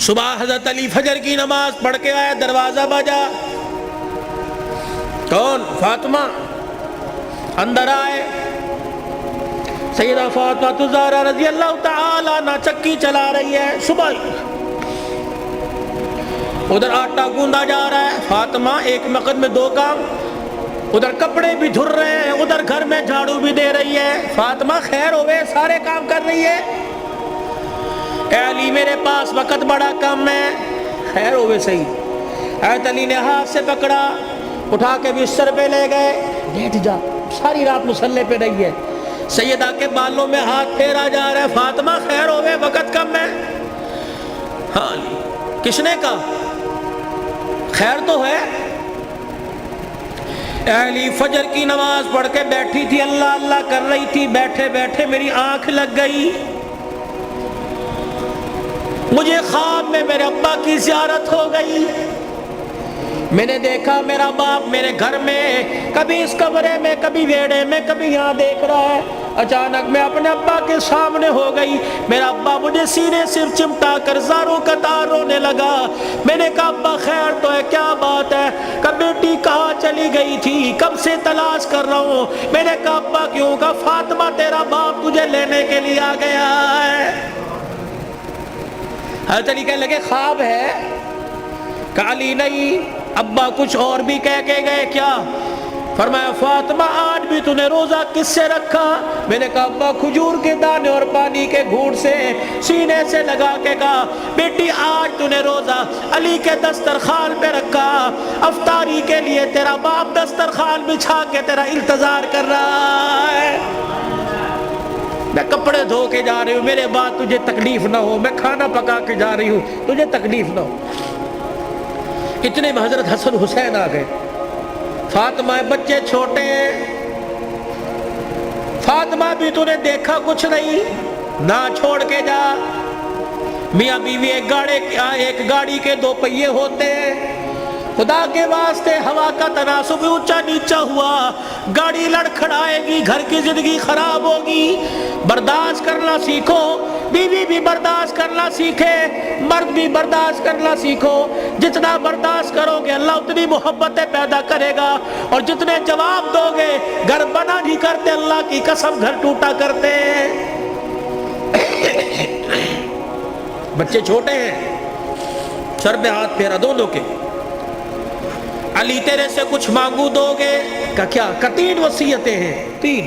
صبح حضرت علی فجر کی نماز پڑھ کے آیا، دروازہ بجا، کون؟ فاطمہ۔ اندر آئے، سیدہ فاطمہ الزہرا رضی اللہ تعالی عنہ چکی چلا رہی ہے، صبح ادھر آٹا گوندا جا رہا ہے، فاطمہ ایک وقت میں دو کام، ادھر کپڑے بھی دھل رہے ہیں، ادھر گھر میں جھاڑو بھی دے رہی ہے۔ فاطمہ خیر ہوئے، سارے کام کر رہی ہے۔ اے علی میرے پاس وقت بڑا کم ہے، خیر ہوئے صحیح۔ حضرت علی نے ہاتھ سے پکڑا، اٹھا کے بستر پہ لے گئے، لیٹ جا، ساری رات مصلے پہ رہی ہے۔ سیدہ کے بالوں میں ہاتھ پھیرا جا رہا ہے، فاطمہ خیر ہوئے، وقت کم ہے۔ ہاں علی، کس نے کہا؟ خیر تو ہے۔ اے علی فجر کی نماز پڑھ کے بیٹھی تھی، اللہ اللہ کر رہی تھی، بیٹھے بیٹھے میری آنکھ لگ گئی، مجھے خواب میں میرے ابا کی زیارت ہو گئی، میں نے دیکھا میرا باپ میرے گھر میں، کبھی اس کمرے میں، کبھی ویڑے میں، کبھی یہاں دیکھ رہا ہے۔ اچانک میں اپنے ابا کے سامنے ہو گئی، میرا ابا مجھے سینے سے چمٹا کر زاروں قطار رونے لگا۔ میں نے کہا ابا خیر تو ہے، کیا بات ہے؟ کہ بیٹی کہاں چلی گئی تھی، کب سے تلاش کر رہا ہوں۔ میں نے کہا ابا کیوں؟ کہ فاطمہ تیرا باپ تجھے لینے کے لیے آ گیا ہے۔ حضرت علی کہنے لگے خواب ہے؟ کہ علی نہیں، ابا کچھ اور بھی کہہ کے گئے کیا؟ فرمایا فاطمہ آج بھی تو نے روزہ کس سے رکھا؟ میں نے کہا ابا کھجور کے دانے اور پانی کے گھونٹ سے، سینے سے لگا کے کہا بیٹی آج تو نے روزہ علی کے دسترخوان پہ رکھا، افطاری کے لیے تیرا باپ دسترخوان بچھا کے تیرا انتظار کر رہا ہے، میں کپڑے دھو کے جا رہی ہوں، میرے بعد تجھے تکلیف نہ ہو، میں کھانا پکا کے جا رہی ہوں، تجھے تکلیف نہ ہو۔ اتنے میں حضرت حسن حسین آ گئے۔ فاطمہ بچے چھوٹے ہیں، فاطمہ بھی تو نے دیکھا کچھ نہیں، نہ چھوڑ کے جا۔ میاں بیوی ایک گاڑی کے دو پہیے ہوتے ہیں، خدا کے واسطے ہوا کا تناسب اونچا نیچا ہوا، گاڑی لڑکھڑائے گی، گھر کی زندگی خراب ہوگی، برداشت کرنا سیکھو، بیوی بھی برداشت کرنا سیکھے، مرد بھی برداشت کرنا سیکھو۔ جتنا برداشت کرو گے اللہ اتنی محبتیں پیدا کرے گا، اور جتنے جواب دو گے گھر بنا نہیں کرتے، اللہ کی قسم گھر ٹوٹا کرتے ہیں۔ بچے چھوٹے ہیں، سر پہ ہاتھ پھیرا دونوں کے، علی تیرے سے کچھ مانگو دو گے؟ کہ کیا؟ کہ 3 وصیتیں ہیں، 3۔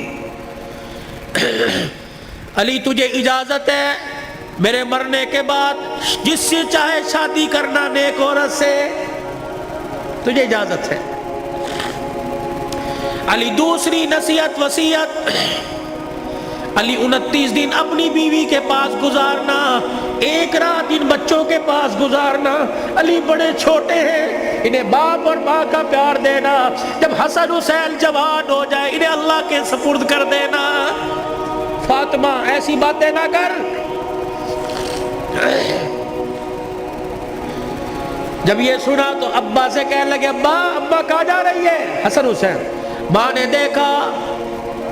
علی تجھے اجازت ہے میرے مرنے کے بعد جس سے چاہے شادی کرنا نیک عورت سے، تجھے اجازت ہے۔ علی دوسری نصیحت وصیت، علی 29 دن اپنی بیوی کے پاس گزارنا، 1 رات ان بچوں کے پاس گزارنا۔ علی بڑے چھوٹے ہیں، انہیں باپ اور ماں کا پیار دینا، جب حسن حسین جوان ہو جائے انہیں اللہ کے سپرد کر دینا۔ فاطمہ ایسی باتیں نہ کر۔ جب یہ سنا تو ابا سے کہنے لگے ابا کہاں جا رہی ہے؟ حسن حسین۔ ماں نے دیکھا،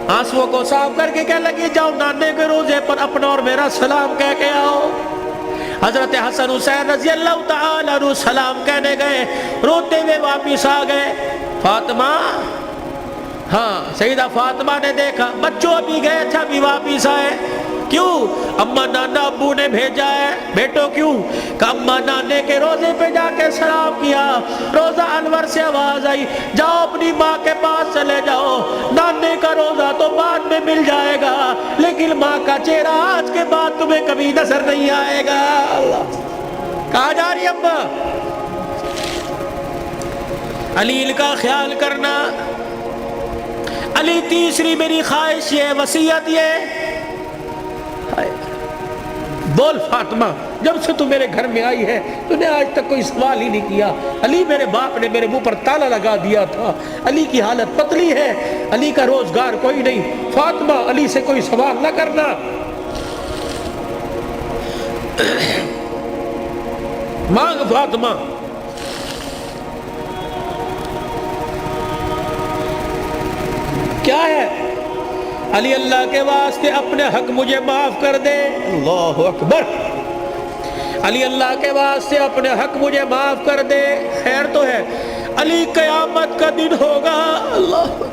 آنسوؤں کو صاف کر کے کہنے لگی جاؤ نانے کے روزے پر اپنا اور میرا سلام کہہ کے آؤ۔ حضرت حسن حسین رضی اللہ تعالی عنہ سلام کہنے گئے، روتے ہوئے واپس آ گئے۔ فاطمہ، ہاں سیدہ فاطمہ نے دیکھا بچوں ابھی گئے تھے ابھی واپس آئے، کیوں؟ اما نانا ابو نے بھیجا ہے۔ بیٹو کیوں؟ کہ اما نانے کے روزے پہ جا کے سلام کیا، روزہ انور سے آواز آئی جاؤ اپنی ماں کے پاس چلے جاؤ، نانے کا روزہ تو بعد میں مل جائے گا لیکن ماں کا چہرہ آج کے بعد تمہیں کبھی نظر نہیں آئے گا۔ اللہ، کہاں جا رہی ابا؟ علی کا خیال کرنا۔ علی تیسری میری خواہش یہ، وصیت یہ، بول فاطمہ جب سے تو میرے گھر میں آئی ہے تو نے آج تک کوئی سوال ہی نہیں کیا۔ علی میرے باپ نے میرے منہ پر تالا لگا دیا تھا، علی کی حالت پتلی ہے، علی کا روزگار کوئی نہیں، فاطمہ علی سے کوئی سوال نہ کرنا۔ مانگ فاطمہ۔ کیا ہے؟ علی اللہ کے واسطے اپنے حق مجھے معاف کر دے۔ اللہ اکبر۔ علی اللہ کے واسطے اپنے حق مجھے معاف کر دے. خیر تو ہے. علی قیامت کا دن ہوگا. اللہ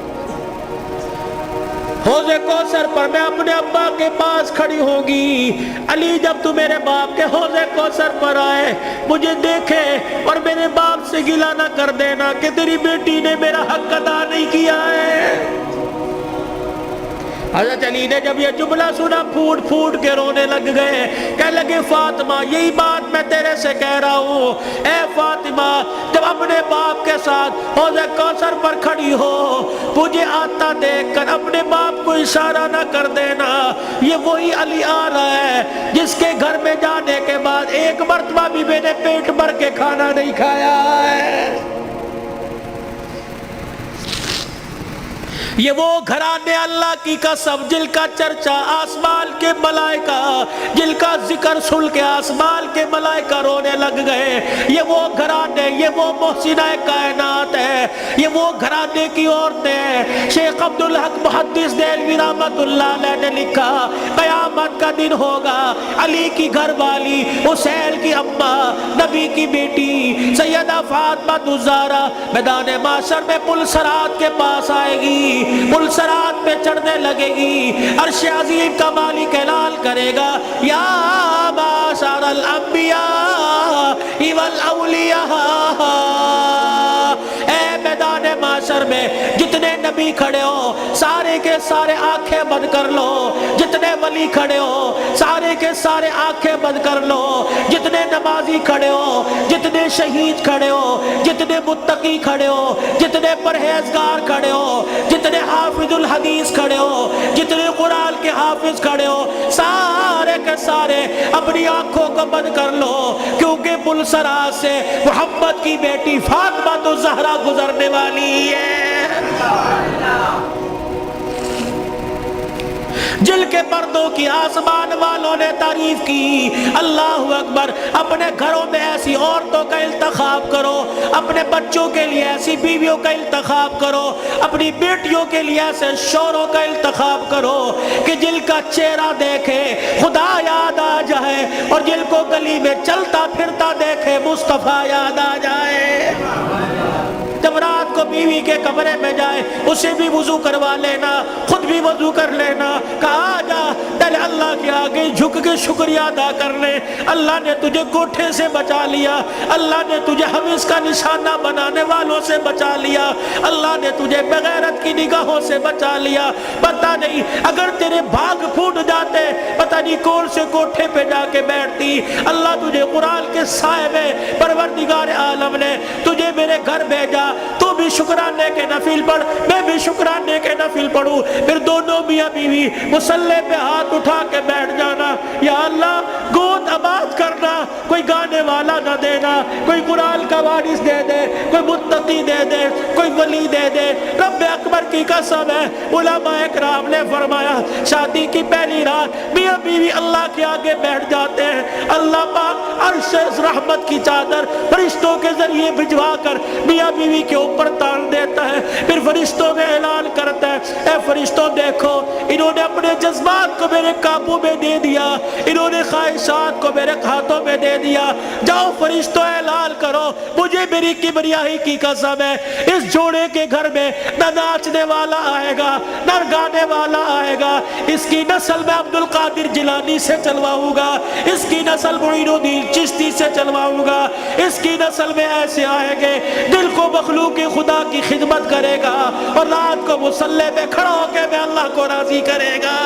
حوض کوثر پر میں اپنے ابا کے پاس کھڑی ہوں گی. علی جب تو میرے باپ کے حوض کوثر پر آئے مجھے دیکھے اور میرے باپ سے گلہ نہ کر دینا کہ تیری بیٹی نے میرا حق ادا نہیں کیا ہے. حضرت علی نے جب یہ جملہ سنا پھوٹ پھوٹ کے رونے لگ گئے. کہنے لگے فاطمہ یہی بات میں تیرے سے کہہ رہا ہوں. اے فاطمہ جب اپنے باپ کے ساتھ حوض کوثر پر کھڑی ہو مجھے آتا دیکھ کر اپنے باپ کو اشارہ نہ کر دینا. یہ وہی علی آ رہا ہے جس کے گھر میں جانے کے بعد ایک مرتبہ بھی میں نے پیٹ بھر کے کھانا نہیں کھایا ہے. یہ وہ گھرانے اللہ کی قسم جن کا چرچا آسمان کے ملائکہ جن کا ذکر سن کے آسمان کے ملائکہ رونے لگ گئے. یہ وہ گھرانے یہ وہ محسنہ کائنات ہے. یہ وہ گھرانے کی عورتیں. شیخ عبدالحق محدث دہلوی رحمت اللہ علیہ نے لکھا قیامت کا دن ہوگا. علی کی گھر والی حسین کی اماں نبی کی بیٹی سیدہ فاطمہ الزہرا میدان محشر میں پل صراط کے پاس آئے گی. پل صراط پہ چڑھنے لگے گی. عرش عظیم کا مالک اعلان کرے گا یا معشر الانبیاء والاولیاء. اے میدان محشر میں جتنے نبی کھڑے ہو سارے کے سارے آنکھیں بند کر لو. جتنے ولی کھڑے ہو سارے کے سارے آنکھیں بند کر لو. جتنے نمازی کھڑے ہو جتنے شہید کھڑے ہو جتنے متقی کھڑے ہو جتنے پرہیزگار کھڑے ہو جتنے حافظ الحدیث کھڑے ہو جتنے قرآن کے حافظ کھڑے ہو سارے کے سارے اپنی آنکھوں کو بند کر لو کیونکہ پل صراط سے محمد کی بیٹی فاطمہ الزہرا گزرنے والی ہے. جل کے پردوں کی آسمان والوں نے تعریف کی. اللہ اکبر. اپنے گھروں میں ایسی عورتوں کا انتخاب کرو. اپنے بچوں کے لیے ایسی بیویوں کا انتخاب کرو. اپنی بیٹیوں کے لیے ایسے شوہروں کا انتخاب کرو کہ جن کا چہرہ دیکھے خدا یاد آ جائے اور جن کو گلی میں چلتا پھرتا دیکھے مصطفیٰ یاد آ جائے. جب رات کو بیوی کے کمرے میں جائے اسے بھی وضو کروا لینا خود بھی وضو کر لینا. کہا جا پہلے اللہ کے آگے جھک کے شکریہ ادا کر لے. اللہ نے تجھے کوٹھے سے بچا لیا. اللہ نے تجھے حوث کا نشانہ بنانے والوں سے بچا لیا. اللہ نے تجھے بغیرت کی نگاہوں سے بچا لیا. پتہ نہیں اگر تیرے بھاگ پھوٹ جاتے پتہ نہیں کون سے کوٹھے پہ جا کے بیٹھتی. اللہ تجھے قرآن کے سائے میں پروردگار عالم نے تجھے میرے گھر بھیجا. تو بھی شکرانے کے نفل پڑھ میں بھی شکرانے کے نفل پڑھوں. پھر دونوں میاں بیوی مصلی پہ ہاتھ اٹھا کے بیٹھ جانا. یا اللہ گود آباد کرنا. کوئی گانے والا نہ دینا. کوئی قرآن کا وارث دے دے. کوئی متقی دے دے. کوئی ولی دے دے. رب اکبر کی قسم ہے علماء اکرام نے فرمایا شادی کی پہلی رات میاں بیوی اللہ کے آگے بیٹھ جاتے ہیں. اللہ پاک عرش رحمت کی چادر فرشتوں کے ذریعے بھجوا کر میاں بیوی کے اوپر تان دیتا ہے. پھر فرشتوں میں اعلان کرتا ہے اے فرشتوں دیکھو انہوں نے اپنے جذبات کو میرے قابو میں دے دیا. انہوں نے خواہشات کو میرے ہاتھوں میں دے دیا. جاؤ فرشتوں اعلان کرو مجھے میری کبریائی کی قسم ہے اس جوڑے کے گھر میں نہ ناچنے والا آئے گا نہ گانے والا آئے گا. اس کی نسل میں عبد القادر جیلانی سے چلواؤں گا. اس کی نسل معین الدین چشتی سے چلواؤں گا. اس کی نسل میں ایسے آئیں گے دل کو مخلوق خدا کی خدمت کرے گا اور رات کو مصلی پہ کھڑا ہو کے میں اللہ کو راضی کرے گا.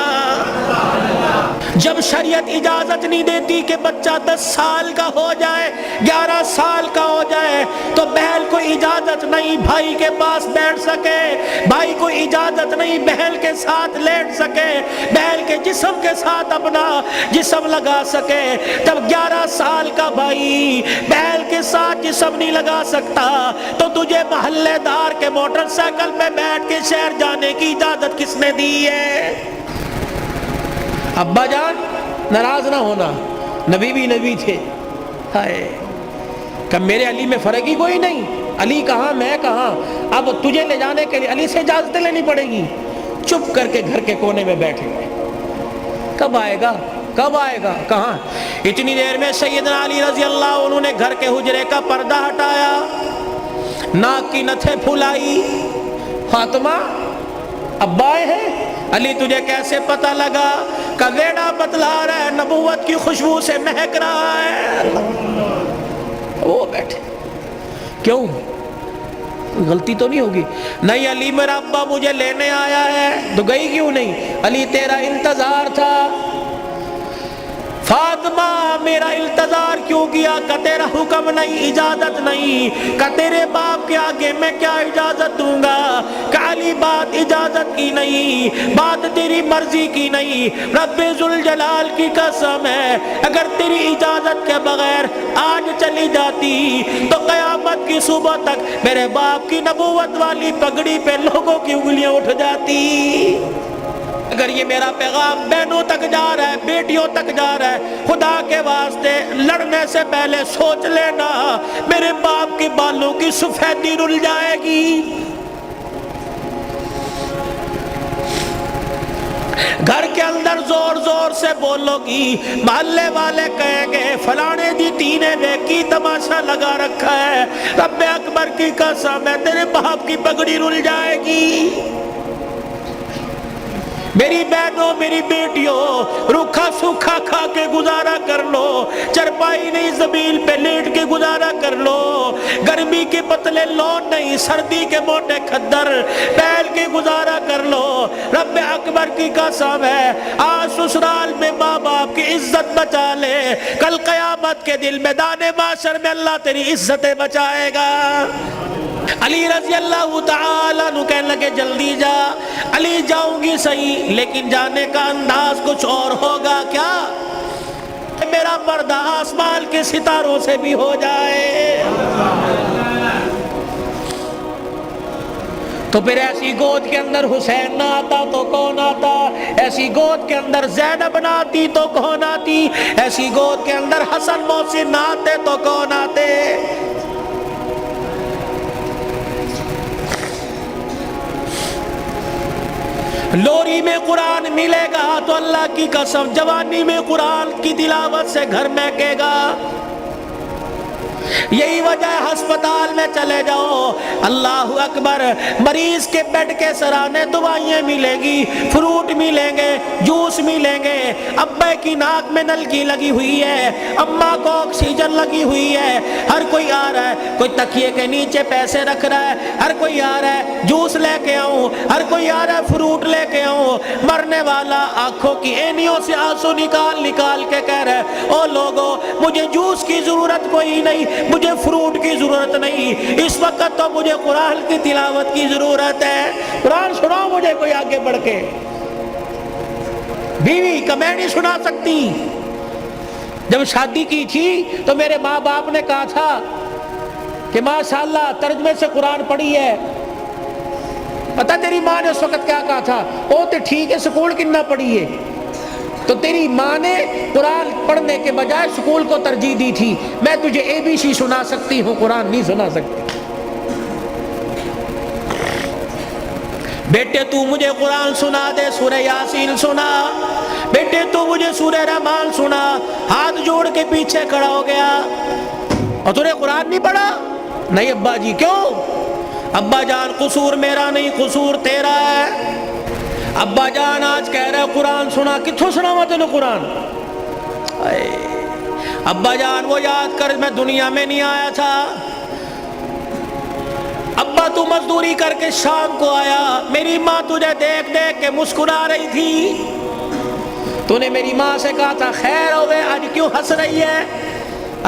جب شریعت اجازت نہیں دیتی کہ بچہ 10 سال کا ہو جائے 11 سال کا ہو جائے تو بہن کو اجازت نہیں بھائی کے پاس بیٹھ سکے. بھائی کو اجازت نہیں بہن کے ساتھ لیٹ سکے. بہن کے جسم کے ساتھ اپنا جسم لگا سکے. جب 11 سال کا بھائی بہن کے ساتھ جسم نہیں لگا سکتا تو تجھے محلے دار کے موٹر سائیکل پہ بیٹھ کے شہر جانے کی اجازت کس نے دی ہے؟ ابا جان ناراض نہ ہونا نبی بھی نبی تھے. ہائے کہ میرے علی میں فرق ہی کوئی نہیں. علی کہاں میں کہاں. اب تجھے لے جانے کے لیے علی سے اجازت لینی پڑے گی. چپ کر کے گھر کے کونے میں بیٹھے. کب آئے گا کب آئے گا؟ کہاں؟ اتنی دیر میں سیدنا علی رضی اللہ عنہ نے گھر کے حجرے کا پردہ ہٹایا، ناک کی نتھیں پھلائی. فاطمہ ابا آئے ہیں. علی تجھے کیسے پتہ لگا؟ کہ ویڑا بتلا رہا ہے، نبوت کی خوشبو سے مہک رہا ہے. وہ بیٹھے. کیوں؟ غلطی تو نہیں ہوگی؟ نہیں علی میرا ابا مجھے لینے آیا ہے. تو گئی کیوں نہیں؟ علی تیرا انتظار تھا. فاطمہ میرا انتظار کیوں کیا؟ کہ تیرا حکم نہیں، اجازت نہیں. کہ تیرے باپ کے آگے میں کیا اجازت دوں گا؟ کہ علی بات اجازت کی نہیں، بات تیری مرضی کی نہیں. رب ذوالجلال کی قسم ہے، اگر تیری اجازت کے بغیر آج چلی جاتی تو قیامت کی صبح تک میرے باپ کی نبوت والی پگڑی پہ لوگوں کی انگلیاں اٹھ جاتی. اگر یہ میرا پیغام بہنوں تک جا رہا ہے، بیٹیوں تک جا رہا ہے، خدا کے واسطے لڑنے سے پہلے سوچ لینا میرے باپ کی بالوں کی سفیدی رل جائے گی. گھر کے اندر زور زور سے بولو گی، محلے والے کہیں گے فلانے دی تینے نے کی تماشا لگا رکھا ہے. رب اکبر کی قسم ہے تیرے باپ کی پگڑی رل جائے گی. میری بہنوں میری بیٹیوں روکھا سوکھا کھا کے گزارا کر لو، چرپائی نہیں زمین پہ لیٹ کے گزارا کر لو. گرمی کے پتلے لون نہیں، سردی کے موٹے کھدر پہن کے گزارا کر لو. رب اکبر کی قسم ہے آج سسرال میں ماں باپ کی عزت بچا لے، کل قیامت کے دن میدان محشر میں اللہ تیری عزتیں بچائے گا. علی رضی اللہ تعالیٰ عنہ کہنے لگے جلدی جا. علی جاؤں گی صحیح، لیکن جانے کا انداز کچھ اور ہوگا. کیا؟ میرا پردہ آسمان کے ستاروں سے بھی ہو جائے. تو پھر ایسی گود کے اندر حسین نہ آتا تو کون آتا؟ ایسی گود کے اندر زینب نہ آتی تو کون آتی؟ ایسی گود کے اندر حسن محسن نہ آتے تو کون آتے؟ لوری میں قرآن ملے گا تو اللہ کی قسم جوانی میں قرآن کی تلاوت سے گھر مہکے گا. یہی وجہ ہے ہسپتال میں چلے جاؤ، اللہ اکبر، مریض کے بیڈ کے سرانے دوائیں ملیں گی، فروٹ ملیں گے، جوس ملیں گے. ابا کی ناک میں نلکی لگی ہوئی ہے، اماں کو آکسیجن لگی ہوئی ہے. ہر کوئی آ رہا ہے، کوئی تکیے کے نیچے پیسے رکھ رہا ہے، ہر کوئی آ رہا ہے جوس لے کے آؤں، ہر کوئی آ رہا ہے فروٹ لے کے آؤں. مرنے والا آنکھوں کی اینیوں سے آنسو نکال نکال کے کہہ رہا ہے او لوگو مجھے جوس کی ضرورت کوئی نہیں، مجھے فروٹ کی ضرورت نہیں، اس وقت تو مجھے قرآن کی تلاوت کی ضرورت ہے. قرآن سناؤ مجھے کوئی آگے بڑھ کے. بیوی کا میں نہیں سنا سکتی. جب شادی کی تھی تو میرے ماں باپ نے کہا تھا کہ ماشاءاللہ ترجمے سے قرآن پڑھی ہے. پتہ تیری ماں نے اس وقت کیا کہا تھا؟ او تو ٹھیک ہے سکول کتنا پڑھی ہے. تو تیری ماں نے قرآن پڑھنے کے بجائے سکول کو ترجیح دی تھی. میں تجھے ABC سنا سکتی ہوں، قرآن نہیں سنا سکتی. بیٹے تو مجھے قرآن سنا دے، سورہ یاسین سنا. بیٹے تو مجھے سورہ رحمان سنا. ہاتھ جوڑ کے پیچھے کھڑا ہو گیا. اور تو نے قرآن نہیں پڑھا؟ نہیں ابا جی. کیوں؟ ابا جان قصور میرا نہیں، قصور تیرا ہے. ابا جان آج کہہ رہے قرآن سنا، کتھوں سناوا تینوں قرآن؟ ابا جان وہ یاد کر میں دنیا میں نہیں آیا تھا. ابا تو مزدوری کر کے شام کو آیا، میری ماں تجھے دیکھ دیکھ کے مسکرا رہی تھی. تو نے میری ماں سے کہا تھا خیر ہوئے آج کیوں ہنس رہی ہے؟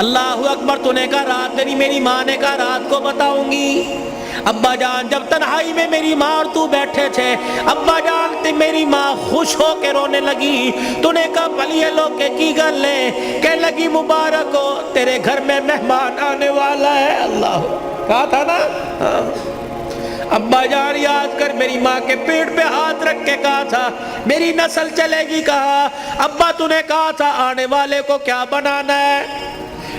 اللہ اکبر. تو نے کہا رات تیری میری ماں نے کہا رات کو بتاؤں گی. ابا جان جب تنہائی میں میری ماں اور تو بیٹھے تھے، ابا جان تے میری ماں خوش ہو کے رونے لگی. تو نے کہا پلیے لوگ کے کی گل ہے؟ کہنے لگی مبارک ہو تیرے گھر میں مہمان آنے والا ہے. اللہ کہا تھا نا. ابا جان یاد کر میری ماں کے پیٹ پہ ہاتھ رکھ کے کہا تھا میری نسل چلے گی. کہا ابا تو نے کہا تھا آنے والے کو کیا بنانا ہے؟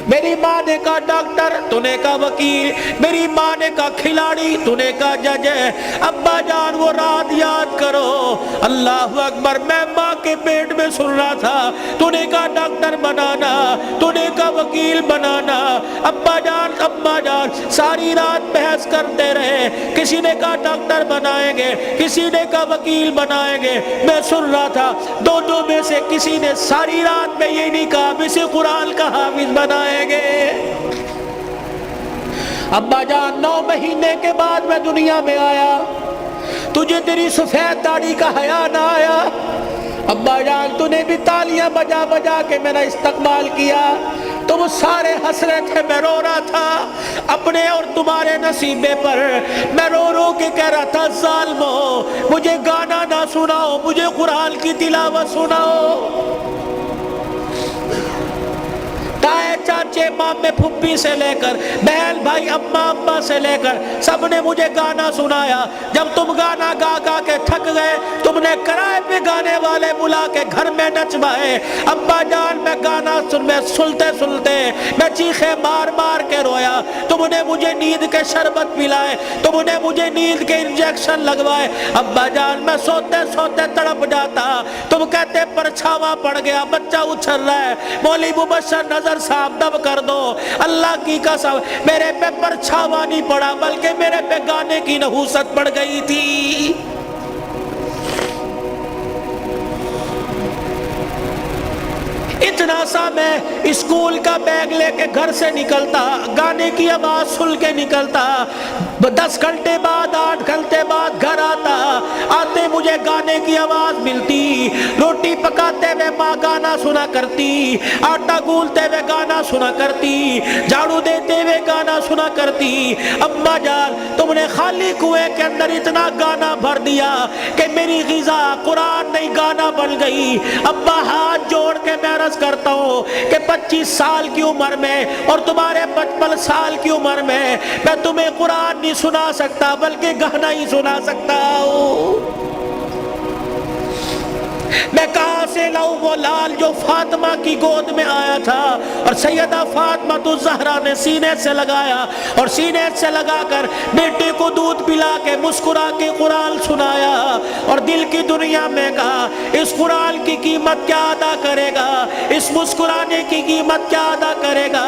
میری ماں نے کہا ڈاکٹر، تو نے کہا وکیل، میری ماں نے کہا کھلاڑی، تو نے کہا جج ہے۔ ابا جان وہ رات یاد کرو، اللہ اکبر، میں ماں کے پیٹ میں سن رہا تھا، تو نے کہا ڈاکٹر بنانا، تو نے کہا وکیل بنانا۔ ابا جان اماں جان ساری رات بحث کرتے رہے، کسی نے کہا ڈاکٹر بنائیں گے، کسی نے کہا وکیل بنائیں گے، میں سن رہا تھا۔ دونوں میں سے کسی نے ساری رات میں یہ نہیں کہا اسے قرآن کا حافظ بنائیں گے۔ ابا جان 9 مہینے کے بعد میں دنیا میں آیا، تجھے تیری سفید داڑھی کا حیا نہ آیا؟ ابا جان تو نے بھی تالیاں بجا بجا کے میرا استقبال کیا، تم سارے ہنس رہے تھے، میں رو رہا تھا اپنے اور تمہارے نصیبے پر۔ میں رو رو کے کہہ رہا تھا ظالمو، مجھے گانا نہ سناؤ، مجھے قرآن کی تلاوت سناؤ۔ تائے چاچے مامے پھپھی سے لے کر بہن بھائی اماں ابا سے لے کر سب نے مجھے گانا سنایا۔ جب تم گانا گا گا کے تھک گئے، تم نے کرائے پہ گانے والے بلا کے گھر میں نچوائے۔ ابا جان میں گانا سنتے سنتے میں چیخے مار مار کے رویا۔ تم نے مجھے نیند کے شربت پلائے، تم نے مجھے نیند کے انجیکشن لگوائے۔ ابا جان میں سوتے سوتے تڑپ جاتا، تم کہتے پرچھاواں پڑ گیا، بچہ اچھل رہا ہے، مولوی مبشر نظر صاحب دب کر دو۔ اللہ کی قسم میرے پہ پرچھاوا نہیں پڑا، بلکہ میرے پہ گانے کی نحوست پڑ گئی تھی۔ اتنا سا میں اسکول کا بیگ لے کے گھر سے نکلتا، گانے کی آواز سن کے نکلتا، 10 گھنٹے بعد 8 گھنٹے بعد گھر آتا، آتے مجھے گانے کی آواز ملتی۔ روٹی پکاتے ہوئے ماں گانا سنا کرتی، آٹا گولتے ہوئے گانا سنا کرتی، جھاڑو دیتے ہوئے گانا سنا کرتی۔ اماں جان تم نے خالی کنویں کے اندر اتنا گانا بھر دیا کہ میری غذا قرآن نہیں گانا بن گئی۔ ابا ہاتھ جوڑ کے میں عرض کرتا ہوں کہ 25 سال کی عمر میں اور تمہارے 55 سال کی عمر میں تمہیں قرآن نہیں سنا سکتا، بلکہ گانا ہی سنا سکتا ہوں۔ میں کہاں سے لاؤں وہ لال جو فاطمہ کی گود میں آیا تھا اور سیدہ فاطمہ الزہرا نے سینے سے لگایا اور سینے سے لگا کر بیٹے کو دودھ پلا کے مسکرا کے قرآن سنایا اور دل کی دنیا میں کہا اس قرآن کی قیمت کیا ادا کرے گا، اس مسکرانے کی قیمت کیا ادا کرے گا،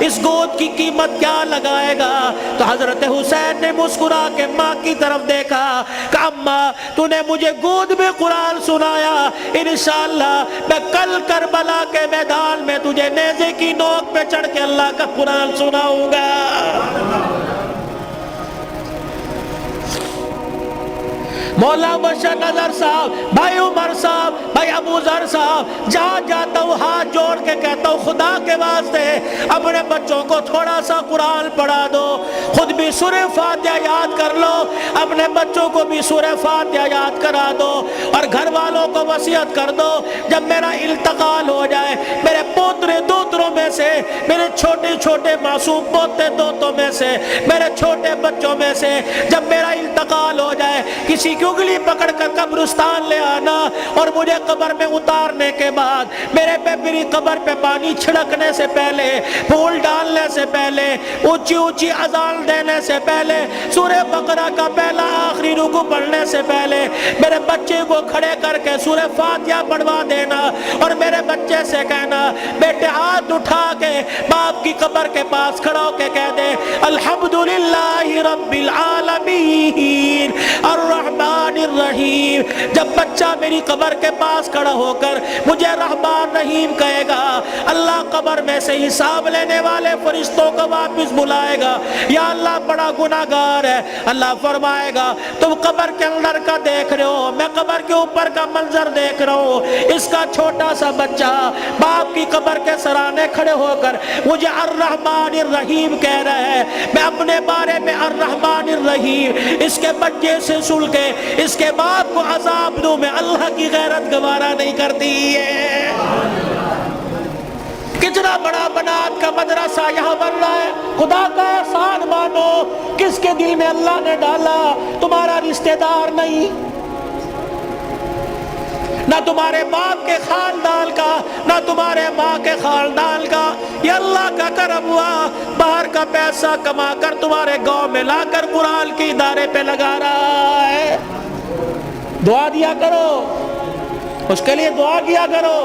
اس گود کی قیمت کیا لگائے گا۔ تو حضرت حسین نے مسکرا کے ماں کی طرف دیکھا کہ اماں تو نے مجھے گود میں قرآن سنایا، انشاءاللہ میں کل کربلا کے میدان میں تجھے نیزے کی نوک پہ چڑھ کے اللہ کا قرآن سناؤں گا۔ مولا بشر نظر صاحب، بھائی عمر صاحب، بھائی ابو ذر صاحب، جہاں جاتا ہوں ہاتھ جوڑ کے کہتا ہوں خدا کے واسطے اپنے بچوں کو تھوڑا سا قرآن پڑھا دو، خود بھی سورہ فاتحہ یاد کر لو، اپنے بچوں کو بھی سورہ فاتحہ یاد کرا دو اور گھر والوں کو وصیت کر دو جب میرا انتقال ہو جائے میرے پوترے دوتروں میں سے، میرے چھوٹے چھوٹے معصوم پوتے دوتوں میں سے، میرے چھوٹے بچوں میں سے جب میرا انتقال ہو جائے کسی کی انگلی پکڑ کر قبرستان لے آنا اور مجھے قبر میں اتارنے کے بعد میرے پہ میری قبر پہ پانی چھڑکنے سے پہلے، پھول ڈالنے سے پہلے، اونچی اونچی اذان دینے سے پہلے، سورہ بقرہ کا پہلا آخری رکوع پڑھنے سے پہلے میرے بچے کو کھڑے کر کے سورہ فاتحہ پڑھوا دینا اور میرے بچے سے کہنا بیٹے ہاتھ اٹھا کے باپ کی قبر کے پاس کھڑا ہو کے کہہ دے الحمدللہ رب العالمین الرحمن الرحیم۔ جب بچہ میری قبر کے پاس کھڑا ہو کر مجھے رحمان رحیم کہے گا، اللہ قبر میں سے حساب لینے والے فرشتوں کو واپس بلائے گا، یا اللہ بڑا گناہگار ہے، اللہ فرمائے گا تم قبر کے اندر کا دیکھ رہے ہو، میں قبر کے اوپر کا منظر دیکھ رہا ہوں، اس کا چھوٹا سا بچہ باپ کی قبر کے سرانے کھڑے ہو کر مجھے الرحمن الرحیم کہہ رہا ہے، میں اپنے بارے میں الرحمن الرحیم اس کے بچے سے سن کے اس کے باپ کو عذاب دوں، میں اللہ کی غیرت گوارا نہیں کرتی ہے۔ کتنا بڑا بنات کا مدرسہ یہاں بن رہا ہے، خدا کا احسان مانو، کس کے دل میں اللہ نے ڈالا، تمہارا رشتہ دار نہیں، نہ تمہارے باپ کے خاندان کا، نہ تمہارے ماں کے خاندان کا، یہ اللہ کا کرم ہوا، باہر کا پیسہ کما کر تمہارے گاؤں میں لا کر قرآن کے ادارے پہ لگا رہا ہے۔ دعا دیا کرو، اس کے لیے دعا کیا کرو،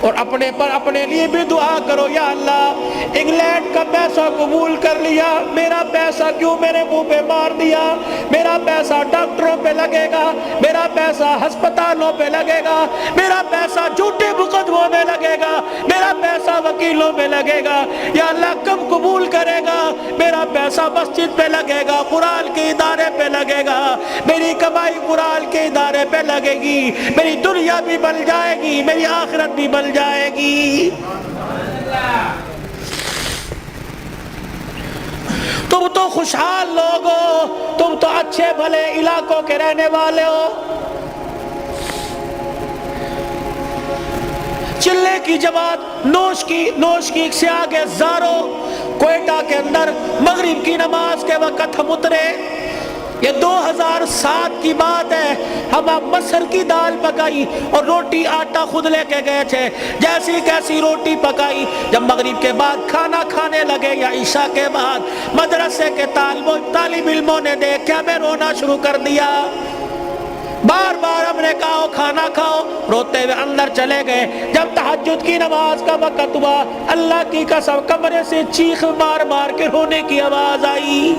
اور اپنے پر اپنے لیے بھی دعا کرو، یا اللہ انگلینڈ کا پیسہ قبول کر لیا، میرا پیسہ کیوں میرے منہ پہ مار دیا؟ میرا پیسہ ڈاکٹروں پہ لگے گا، میرا پیسہ ہسپتالوں پہ لگے گا، میرا پیسہ جھوٹے مقدموں میں لگے گا، میرا پیسہ وکیلوں میں لگے گا، یا اللہ کب قبول کرے گا؟ میرا پیسہ مسجد پہ لگے گا، قرآن کے ادارے پہ لگے گا، میری کمائی قرآن کے ادارے پہ لگے گی، میری دنیا بھی بن جائے گی، میری آخرت بھی بن جائے گی۔ تم تو خوشحال لوگ ہو، تم تو اچھے بھلے علاقوں کے رہنے والے ہو۔ چلے کی جماعت نوش کی سے آگے زارو، کوئٹہ کے اندر مغرب کی نماز کے وقت ہم اترے، یہ 2007 کی بات ہے، ہم مسر کی دال پکائی اور روٹی آٹا خود لے کے گئے تھے، جیسی کیسی روٹی پکائی، جب مغرب کے بعد کھانا کھانے لگے یا عشاء کے بعد مدرسے کے طالب علموں نے دیکھا میں رونا شروع کر دیا، بار بار ہم نے کہا کھانا کھاؤ، روتے ہوئے اندر چلے گئے، جب تہجد کی نماز کا وقت ہوا اللہ کی قسم کمرے سے چیخ مار مار کے رونے کی آواز آئی۔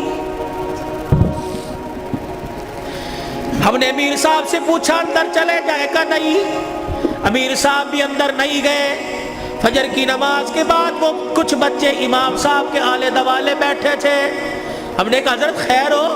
ہم نے امیر صاحب سے پوچھا اندر چلے جائے کا؟ نہیں، امیر صاحب بھی اندر نہیں گئے۔ فجر کی نماز کے بعد وہ کچھ بچے امام صاحب کے آلے دوالے بیٹھے تھے، ہم نے کہا حضرت خیر ہو؟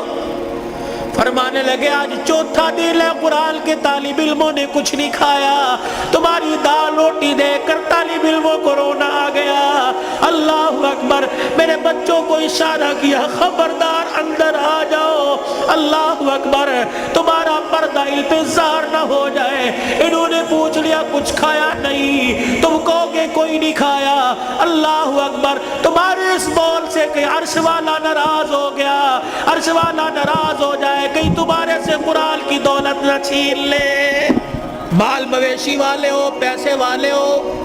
فرمانے لگے آج چوتھا دن ہے قرآن کے طالب علموں نے کچھ نہیں کھایا، تمہاری دال روٹی دیکھ کر طالب علموں کو رونا آ گیا۔ اللہ اکبر، میرے بچوں کو اشارہ کیا خبردار اندر آ جاؤ، اللہ اکبر، تمہارا پردہ التزار نہ ہو جائے۔ انہوں نے پوچھ لیا کچھ کھایا؟ نہیں، تم کہو گے کوئی نہیں کھایا، اللہ اکبر، تمہارے اس بول سے کہ عرش والا ناراض ہو گیا، عرش والا ناراض ہو جائے، کہیں تمہارے سے قرآن کی دولت نہ چھین لے۔ مال مویشی والے ہو، پیسے والے ہو،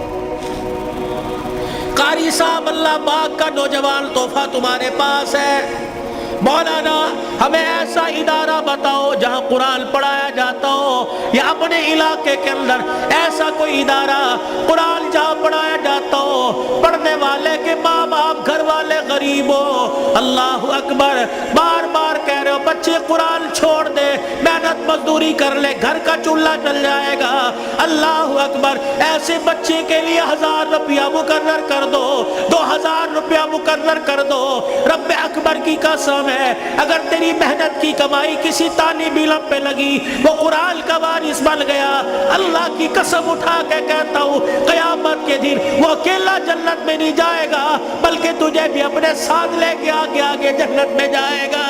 قاری صاحب اللہ پاک کا نوجوان تحفہ تمہارے پاس ہے، مولانا ہمیں ایسا ادارہ بتاؤ جہاں قرآن پڑھایا جاتا ہو، یا اپنے علاقے کے اندر ایسا کوئی ادارہ قرآن جہاں پڑھایا جاتا ہو، پڑھنے والے کے ماں باپ گھر والے غریب ہو۔ اللہ اکبر، بار بار کہہ رہے ہو بچے قرآن چھوڑ دے، محنت مزدوری کر لے، گھر کا چولہا چل جائے گا۔ اللہ اکبر، ایسے بچے کے لیے 1000 روپیہ مقرر کر دو، 2000 روپیہ مقرر کر دو۔ رب اکبر کی قسم ہے، اگر تیری محنت کی کمائی کسی طالب علم پہ لگی، وہ قرآن کا وارث بن گیا، اللہ کی قسم اٹھا کے کہتا ہوں قیامت کے دن وہ اکیلا جنت میں نہیں جائے گا، بلکہ تجھے بھی اپنے ساتھ لے کے آگے آگے جنت میں جائے گا۔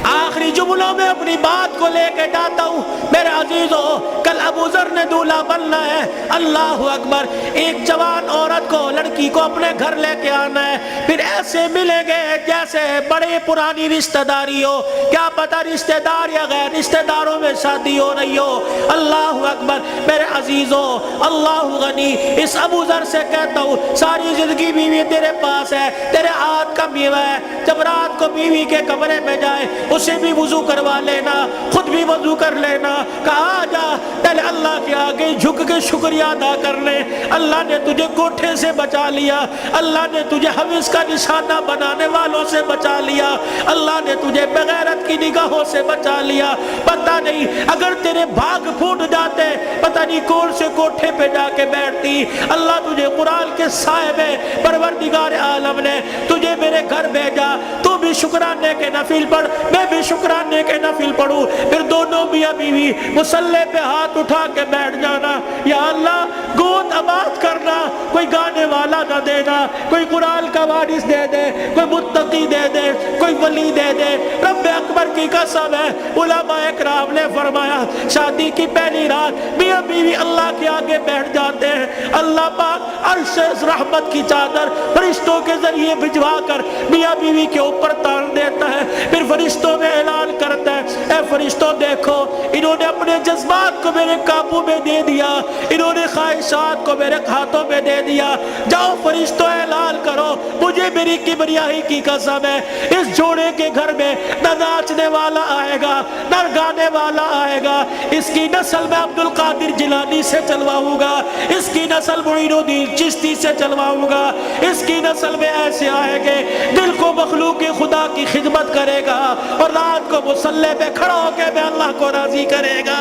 آخری جملوں میں اپنی بات کو لے کے جاتا ہوں میرے عزیزو، کل ابو ذر نے دولہا بننا ہے، اللہ اکبر، ایک جوان عورت کو لڑکی کو اپنے گھر لے کے آنا ہے، پھر ایسے ملیں گے جیسے بڑے پرانی رشتہ داری ہو، کیا پتہ رشتہ دار یا غیر رشتہ داروں میں شادی ہو رہی ہو۔ اللہ اکبر، میرے عزیزو، اللہ غنی، اس ابو ذر سے کہتا ہوں ساری زندگی بیوی تیرے پاس ہے، تیرے ہاتھ کا میوہ ہے، جب رات کو بیوی کے کمرے میں جائے اسے بھی وضو کروا لینا، خود بھی وضو کر لینا، کہا جا پہلے اللہ کے آگے جھک کے شکریہ ادا کر لے، اللہ نے تجھے کوٹھے سے بچا لیا، اللہ نے تجھے حوث کا نشانہ بنانے والوں سے بچا لیا، اللہ نے تجھے بغیرت کی نگاہوں سے بچا لیا۔ پتہ نہیں اگر تیرے بھاگ پھوٹ جاتے، پتہ نہیں کون سے کوٹھے پہ جا کے بیٹھتی۔ اللہ تجھے قرآن کے سائے میں پروردگار عالم نے تجھے میرے گھر بھیجا، تو بھی شکرانے کے نفل پڑھ، میں بھی شکرانے کے نفل پڑھوں، پھر دونوں میاں بیوی مصلی پہ ہاتھ اٹھا چھپا کے بیٹھ جانا. یا اللہ گود آباد کرنا, کوئی گانے والا نہ دینا, کوئی قرآن کا وارث دے دے, کوئی متقی دے دے, کوئی ولی دے دے. رب اکبر کی قسم ہے, علماء اکرام نے فرمایا شادی کی پہلی رات میاں بیوی اللہ کے آگے بیٹھ جاتے ہیں, اللہ پاک عرش رحمت کی چادر فرشتوں کے ذریعے بھجوا کر میاں بیوی کے اوپر تان دیتا ہے. پھر فرشتوں میں اعلان کرتا ہے, اے فرشتوں دیکھو انہوں نے اپنے جذبات کو میرے قابو میں دے دیا, انہوں نے خواہشات کو میرے ہاتھوں میں دے دیا. جاؤ فرشتوں اعلان کرو, مجھے میری کبریائی کی قسم ہے اس جوڑے کے گھر میں نہ ناچنے والا آئے گا نہ گانے والا آئے گا. اس کی نسل میں عبد القادر جیلانی سے چلواؤں گا, اس کی نسل معین الدین چشتی سے چلواؤں گا, اس کی نسل میں ایسے آئے گے دل کو مخلوق خدا کی خدمت کرے گا اور رات کو مصلی پہ کھڑا ہو کے میں اللہ کو راضی کرے گا.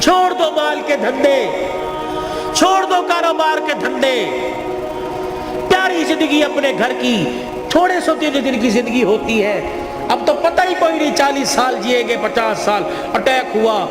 چھوڑ دو مال کے دھندے, چھوڑ دو کاروبار کے دھندے, پیاری زندگی اپنے گھر کی. تھوڑے سو دن کی زندگی ہوتی ہے, اب تو پتہ ہی کوئی نہیں 40 سال جیے گے, 50 سال اٹیک ہوا,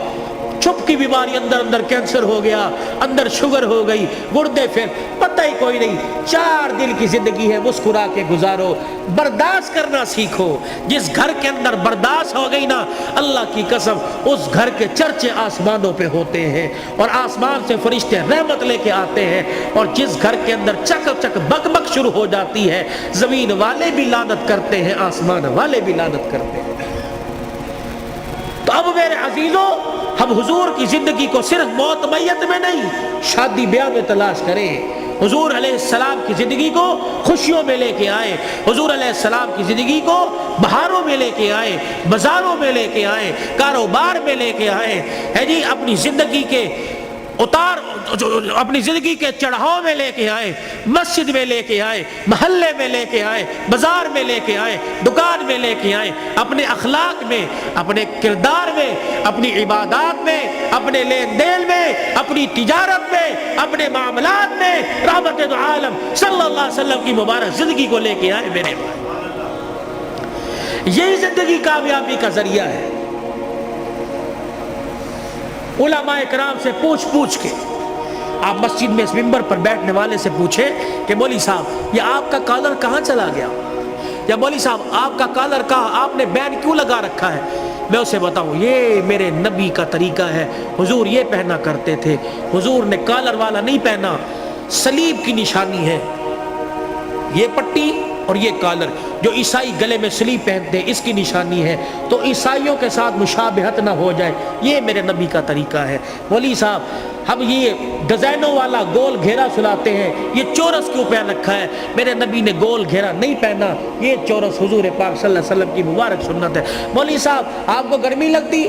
چھپ کی بیماری, اندر کینسر ہو گیا, اندر شوگر ہو گئی, گردے پھر پتہ ہی کوئی نہیں. 4 دن کی زندگی ہے, مسکرا کے گزارو, برداشت کرنا سیکھو. جس گھر کے اندر برداشت ہو گئی نا, اللہ کی قسم اس گھر کے چرچے آسمانوں پہ ہوتے ہیں اور آسمان سے فرشتے رحمت لے کے آتے ہیں. اور جس گھر کے اندر چک چک بک بک شروع ہو جاتی ہے, زمین والے بھی لعنت کرتے ہیں, آسمان والے بھی لعنت کرتے ہیں. تو اب میرے عزیزوں, ہم حضور کی زندگی کو صرف موت میت میں نہیں, شادی بیاہ میں تلاش کریں. حضور علیہ السلام کی زندگی کو خوشیوں میں لے کے آئے, حضور علیہ السلام کی زندگی کو بہاروں میں لے کے آئے, بازاروں میں لے کے آئے, کاروبار میں لے کے آئے, ہے جی اپنی زندگی کے اتار, اپنی زندگی کے چڑھاؤ میں لے کے آئے, مسجد میں لے کے آئے, محلے میں لے کے آئے, بازار میں لے کے آئے, دکان میں لے کے آئے. اپنے اخلاق میں, اپنے کردار میں, اپنی عبادات میں, اپنے لین دین میں, اپنی تجارت میں, اپنے معاملات میں رحمت دو عالم صلی اللہ علیہ وسلم کی مبارک زندگی کو لے کے آئے. میرے بھائی, یہی زندگی کامیابی کا ذریعہ ہے. علماء کرام سے پوچھ کے آپ مسجد میں اس منبر پر بیٹھنے والے سے پوچھے کہ مولوی صاحب یہ آپ کا کالر کہاں چلا گیا, یا مولوی صاحب آپ کا کالر کہاں, آپ نے بینڈ کیوں لگا رکھا ہے؟ میں اسے بتاؤں یہ میرے نبی کا طریقہ ہے, حضور یہ پہنا کرتے تھے, حضور نے کالر والا نہیں پہنا, صلیب کی نشانی ہے یہ پٹی اور یہ کالر. جو عیسائی گلے میں صلیب پہنتے ہیں اس کی نشانی ہے, تو عیسائیوں کے ساتھ مشابہت نہ ہو جائے, یہ میرے نبی کا طریقہ ہے. مولوی صاحب ہم یہ ڈیزائنوں والا گول گھیرا سلاتے ہیں, یہ چورس کیوں پہن رکھا ہے؟ میرے نبی نے گول گھیرا نہیں پہنا, یہ چورس حضور پاک صلی اللہ علیہ وسلم کی مبارک سنت ہے. مولوی صاحب آپ کو گرمی لگتی,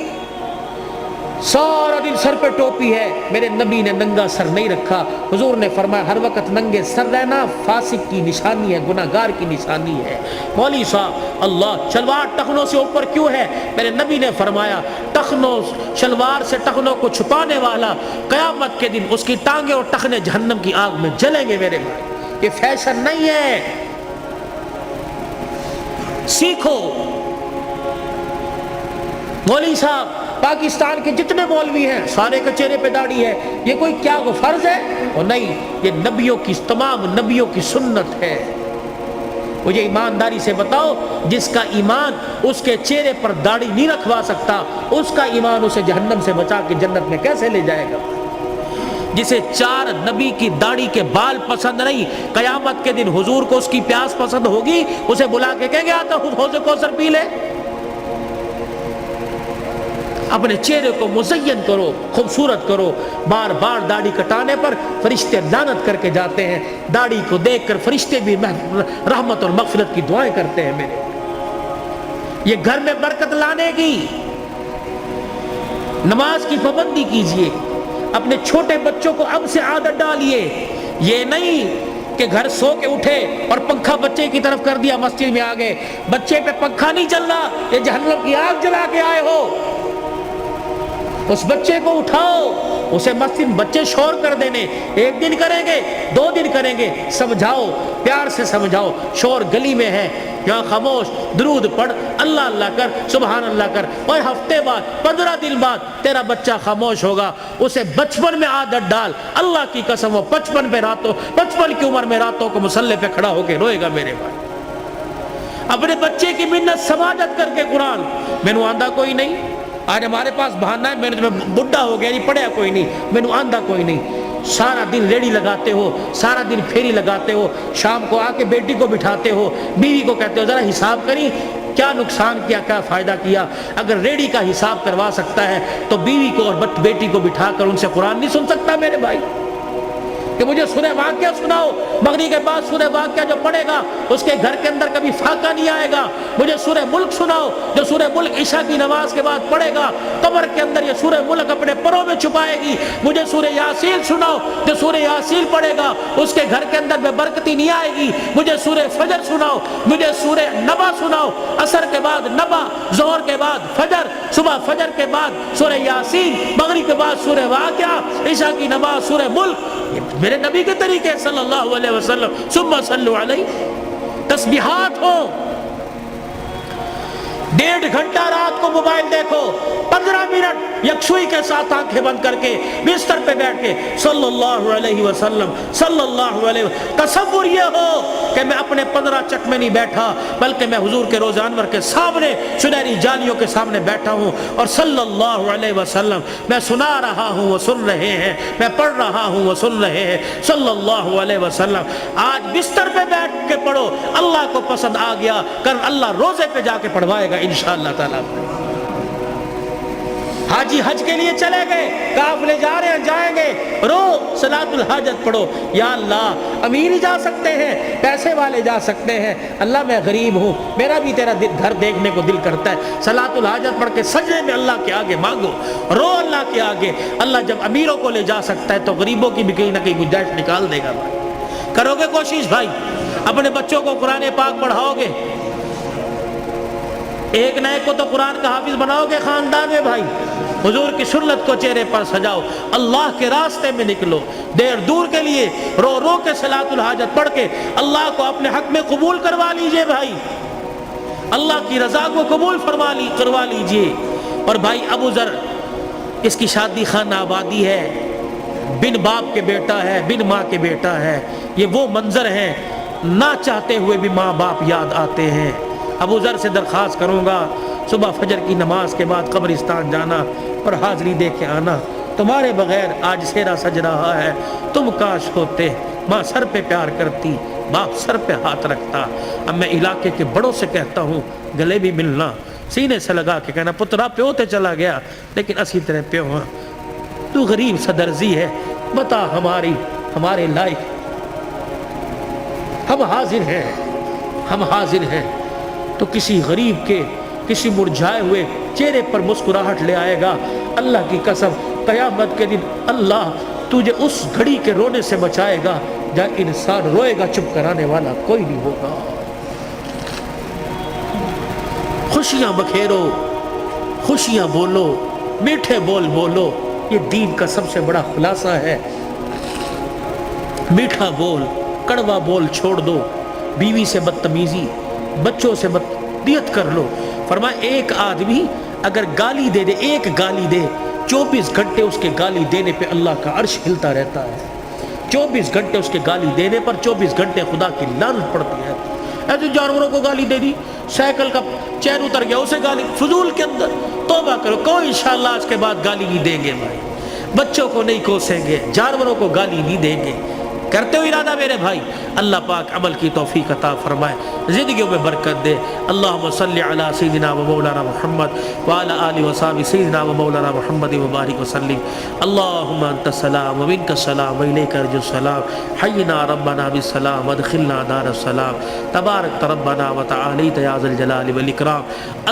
سارا دن سر پہ ٹوپی ہے, میرے نبی نے ننگا سر نہیں رکھا. حضور نے فرمایا ہر وقت ننگے سر رہنا فاسق کی نشانی ہے, گناہ گار کی نشانی ہے. مولوی صاحب اللہ شلوار ٹخنوں سے اوپر کیوں ہے؟ میرے نبی نے فرمایا ٹخنوں, شلوار سے ٹخنوں کو چھپانے والا قیامت کے دن اس کی ٹانگیں اور ٹخنے جہنم کی آگ میں جلیں گے. میرے بھائی یہ فیشن نہیں ہے, سیکھو. مولوی صاحب پاکستان کے جتنے مولوی ہیں سارے کے چہرے پہ داڑھی ہے, یہ کوئی کیا وہ فرض ہے؟ اور نہیں, یہ نبیوں کی, تمام نبیوں کی سنت ہے. مجھے ایمانداری سے بتاؤ, جس کا ایمان اس کے چہرے پر داڑھی نہیں رکھوا سکتا, اس کا ایمان اسے جہنم سے بچا کے جنت میں کیسے لے جائے گا؟ جسے 4 نبی کی داڑھی کے بال پسند نہیں, قیامت کے دن حضور کو اس کی پیاس پسند ہوگی, اسے بلا کے کہیں گے آتا حوض کوثر پی لے. اپنے چہرے کو مزین کرو, خوبصورت کرو. بار بار داڑھی کٹانے پر فرشتے لعنت کر کے جاتے ہیں, داڑھی کو دیکھ کر فرشتے بھی رحمت اور مغفرت کی دعائیں کرتے ہیں. میرے یہ گھر میں برکت لانے کی, نماز کی پابندی کیجئے. اپنے چھوٹے بچوں کو اب سے عادت ڈالیے, یہ نہیں کہ گھر سو کے اٹھے اور پنکھا بچے کی طرف کر دیا, مسجد میں آ گئے, بچے پہ پنکھا نہیں چل رہا, یہ جہنم کی آگ جلا کے آئے ہو. اس بچے کو اٹھاؤ, اسے مسجد بچے شور کر دینے، ایک دن کریں گے 2 دن کریں گے، سمجھاؤ، پیار سے سمجھاؤ، شور گلی میں ہے یہاں خاموش، درود پڑھ، اللہ اللہ کر، سبحان اللہ کر، اور ہفتے بعد 15 دن بعد تیرا بچہ خاموش ہوگا، اسے بچپن میں عادت ڈال، اللہ کی قسم وہ 55 کی عمر میں راتوں کو مصلی پہ کھڑا ہو کے روئے گا میرے بھائی۔ اپنے بچے کی منت سماجت کر کے قرآن مینو آندہ کوئی نہیں، آج ہمارے پاس بہانہ ہے میں بڈھا ہو گیا نہیں پڑھیا کوئی نہیں، مینو آندہ کوئی نہیں، سارا دن ریڑی لگاتے ہو، سارا دن پھیری لگاتے ہو، شام کو آ کے بیٹی کو بٹھاتے ہو، بیوی کو کہتے ہو ذرا حساب کریں کیا نقصان کیا، کیا فائدہ کیا۔ اگر ریڑی کا حساب کروا سکتا ہے تو بیوی کو اور بیٹی کو بٹھا کر ان سے قرآن نہیں سن سکتا میرے بھائی؟ کہ مجھے سورہ واقعہ سناؤ، مغرب کے بعد سورہ واقعہ جو پڑھے گا اس کے گھر کے اندر کبھی فاقہ نہیں آئے گا۔ مجھے سورہ ملک سناؤ، جو سورہ ملک عشاء کی نماز کے بعد پڑھے گا قبر کے اندر یہ سورہ ملک اپنے پروں میں چھپائے گی۔ مجھے سورہ یاسین سناؤ، جو سورہ یاسین پڑھے گا اس کے گھر کے اندر بے برکتی نہیں آئے گی۔ مجھے سورہ فجر سناؤ، مجھے سورہ نبا سناؤ، عصر کے بعد نبا، ظہر کے بعد فجر، صبح فجر کے بعد سورہ یاسین، مغرب کے بعد سورہ واقعہ، عشاء کی نماز سورہ ملک۔ میرے نبی کے طریقے صلی اللہ علیہ وسلم، ثم صلوا علیہ، تسبیحات ہو، 1.5 گھنٹہ رات کو موبائل دیکھو، 15 منٹ یکسوئی کے ساتھ آنکھیں بند کر کے بستر پہ بیٹھ کے صلی اللہ علیہ وسلم صلی اللہ علیہ وسلم۔ تصور یہ ہو کہ میں اپنے 15 چٹ میں نہیں بیٹھا بلکہ میں حضور کے روضہ انور کے سامنے سنہری جالیوں کے سامنے بیٹھا ہوں اور صلی اللہ علیہ وسلم میں سنا رہا ہوں وہ سن رہے ہیں، میں پڑھ رہا ہوں وہ سن رہے ہیں صلی اللہ علیہ وسلم۔ آج بستر پہ بیٹھ کے پڑھو، اللہ کو پسند آ گیا کل اللہ روزے پہ جا کے پڑھوائے گا انشاءاللہ تعالیٰ۔ حاجی حج کے لیے چلے گئے، قافلے جا رہے ہیں، جائیں گے، رو صلاۃ الحاجت پڑھو، یا اللہ امیر ہی جا سکتے ہیں، پیسے والے جا سکتے ہیں، اللہ میں غریب ہوں، میرا بھی تیرا گھر دیکھنے کو دل کرتا ہے، صلاۃ الحاجت پڑھ کے سجدے میں اللہ کے آگے مانگو، رو اللہ کے آگے۔ اللہ جب امیروں کو لے جا سکتا ہے تو غریبوں کی بھی کہیں نہ کہیں گنجائش نکال دے گا۔ بھائی کرو گے کوشش، بھائی اپنے بچوں کو قرآن پاک پڑھاؤ گے، ایک نہ ایک کو تو قرآن کا حافظ بناؤ گے خاندان میں۔ بھائی حضور کی سنت کو چہرے پر سجاؤ، اللہ کے راستے میں نکلو، دیر دور کے لیے رو رو کے صلاۃ الحاجت پڑھ کے اللہ کو اپنے حق میں قبول کروا لیجئے۔ بھائی اللہ کی رضا کو قبول کروا لیجئے۔ اور بھائی ابو ذر، اس کی شادی خانہ آبادی ہے، بن باپ کے بیٹا ہے، بن ماں کے بیٹا ہے، یہ وہ منظر ہیں نہ چاہتے ہوئے بھی ماں باپ یاد آتے ہیں۔ ابو ذر سے درخواست کروں گا صبح فجر کی نماز کے بعد قبرستان جانا اور حاضری دے کے آنا، تمہارے بغیر آج سیرا سج رہا ہے، تم کاش ہوتے، ماں سر پہ پیار کرتی، باپ سر پہ ہاتھ رکھتا۔ اب میں علاقے کے بڑوں سے کہتا ہوں گلے بھی ملنا، سینے سے لگا کے کہنا پترا پیو تے چلا گیا لیکن اسی طرح پیو ہاں، تو غریب صدرزی ہے، بتا ہمارے لائق، ہم حاضر ہیں تو کسی غریب کے کسی مرجھائے ہوئے چہرے پر مسکراہٹ لے آئے گا۔ اللہ کی قسم قیامت کے دن اللہ تجھے اس گھڑی کے رونے سے بچائے گا جہاں انسان روئے گا، چپ کرانے والا کوئی نہیں ہوگا۔ خوشیاں بکھیرو، خوشیاں بولو، میٹھے بول بولو، یہ دین کا سب سے بڑا خلاصہ ہے۔ میٹھا بول، کڑوا بول چھوڑ دو، بیوی سے بدتمیزی، بچوں سے بدتمیزی کر لو۔ فرمایا ایک آدمی اگر گالی دے 24 گھنٹے اس کے گالی دینے پہ اللہ کا عرش ہلتا رہتا ہے۔ 24 گھنٹے اس کے گالی دینے پر 24 گھنٹے خدا کی لعنت پڑتی ہے۔ ایسے جانوروں کو گالی دے دی، سائیکل کا چین اتر گیا اسے گالی، فضول کے اندر توبہ کرو، کوئی انشاءاللہ اس کے بعد گالی نہیں دیں گے۔ بھائی بچوں کو نہیں کوسیں گے، جانوروں کو گالی نہیں دیں گے۔ کرتے ہو ارادہ میرے بھائی، اللہ پاک عمل کی توفیق عطا فرمائے، زندگیوں میں برکت دے۔ اللہم صلی علی سیدنا و مولانا محمد وعلی آلہ وصحبہ سیدنا و مولانا محمد وبارک وسلم۔ اللہم انت السلام و منک السلام و الیک ارجع السلام، حینا ربنا بالسلام وادخلنا دار السلام، تبارک ربنا وتعالیت یا ذا الجلال والاکرام۔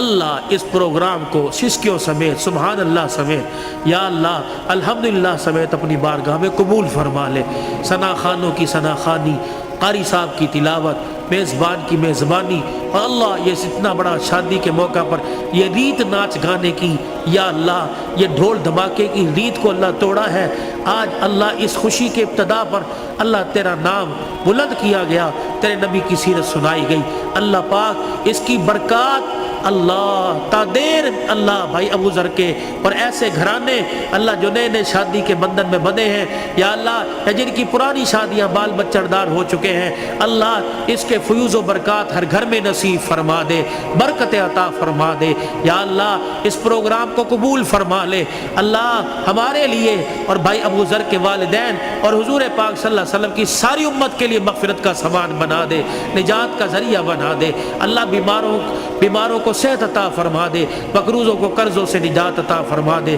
اللہ اس پروگرام کو سسکیوں سمیت، سبحان اللہ سمیت، یا اللہ الحمدللہ سمیت اپنی بارگاہ میں قبول فرما لے۔ ثنا خانوں کی ثنا خوانی، قاری صاحب کی تلاوت، میزبان کی میزبانی، اور اللہ یہ اتنا بڑا شادی کے موقع پر یہ ریت ناچ گانے کی، یا اللہ یہ ڈھول دھماکے کی ریت کو اللہ توڑا ہے۔ آج اللہ اس خوشی کے ابتدا پر اللہ تیرا نام بلند کیا گیا، تیرے نبی کی سیرت سنائی گئی، اللہ پاک اس کی برکات اللہ تا دیر اللہ بھائی ابو ذر کے اور ایسے گھرانے اللہ جو نئے نئے شادی کے بندھن میں بندھے ہیں یا اللہ جن کی پرانی شادیاں بال بچڑ دار ہو چکے ہیں، اللہ اس کے فیوز و برکات ہر گھر میں نصیب فرما دے، برکت عطا فرما دے یا اللہ، اس پروگرام کو قبول فرما لے اللہ، ہمارے لیے اور بھائی ابو ذر کے والدین اور حضور پاک صلی اللہ علیہ وسلم کی ساری امت کے لیے مغفرت کا سامان بنا دے، نجات کا ذریعہ بنا دے اللہ، بیماروں کو صحت عطا فرما دے، مقروضوں کو قرضوں سے نجات عطا فرما دے۔